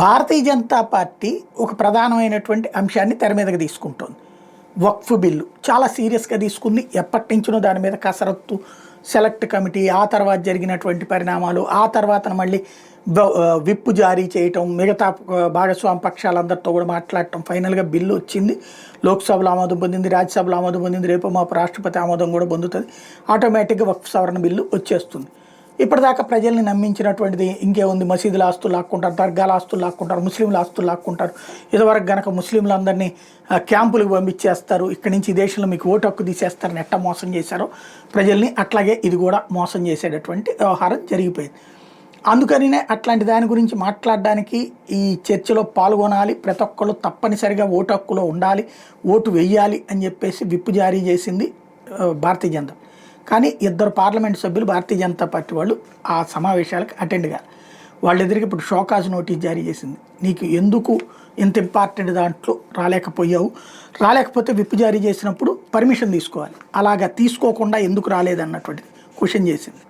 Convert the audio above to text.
Bharatiya Janata party ఒక ప్రధానమైనటువంటి అంశాన్ని తెర మీదకి తీసుకుంటోంది. వక్ఫ్ బిల్లు చాలా సీరియస్గా తీసుకుంది. ఎప్పటి నుంచినో దాని మీద కసరత్తు, సెలెక్ట్ కమిటీ, ఆ తర్వాత జరిగినటువంటి పరిణామాలు, ఆ తర్వాత మళ్ళీ విప్పు జారీ చేయటం, మిగతా భాగస్వామి పక్షాలందరితో కూడా మాట్లాడటం, ఫైనల్గా బిల్లు వచ్చింది. లోక్సభలో ఆమోదం పొందింది, రాజ్యసభలో ఆమోదం పొందింది, రేపు మాపు రాష్ట్రపతి ఆమోదం కూడా పొందుతుంది. ఆటోమేటిక్గా వక్ఫ్ సవరణ బిల్లు వచ్చేస్తుంది. ఇప్పటిదాకా ప్రజల్ని నమ్మించినటువంటిది ఇంకేముంది? మసీదుల ఆస్తులు లాక్కుంటారు, దర్గాల ఆస్తులు లాక్కుంటారు, ముస్లింల ఆస్తులు లాక్కుంటారు. ఇదివరకు గనక ముస్లింలందరినీ క్యాంపులకు పంపించేస్తారు, ఇక్కడి నుంచి ఈ దేశంలో మీకు ఓటు హక్కు తీసేస్తారని ఎట్ట మోసం చేశారో ప్రజల్ని, అట్లాగే ఇది కూడా మోసం చేసేటటువంటి వ్యవహారం జరిగిపోయింది. అందుకనినే అట్లాంటి దాని గురించి మాట్లాడడానికి ఈ చర్చలో పాల్గొనాలి, ప్రతి ఒక్కళ్ళు తప్పనిసరిగా ఓటు హక్కులో ఉండాలి, ఓటు వెయ్యాలి అని చెప్పేసి విప్పు జారీ చేసింది భారతీయ జనతా. కానీ ఇద్దరు పార్లమెంట్ సభ్యులు భారతీయ జనతా పార్టీ వాళ్ళు ఆ సమావేశాలకు అటెండ్ కాదు. వాళ్ళెదురికి ఇప్పుడు షోకాజ్ నోటీస్ జారీ చేసింది. నీకు ఎందుకు ఇంత ఇంపార్టెంట్ దాంట్లో రాలేకపోయావు, రాలేకపోతే విప్పు జారీ చేసినప్పుడు పర్మిషన్ తీసుకోవాలి, అలాగా తీసుకోకుండా ఎందుకు రాలేదన్నటువంటిది క్వశ్చన్ చేసింది.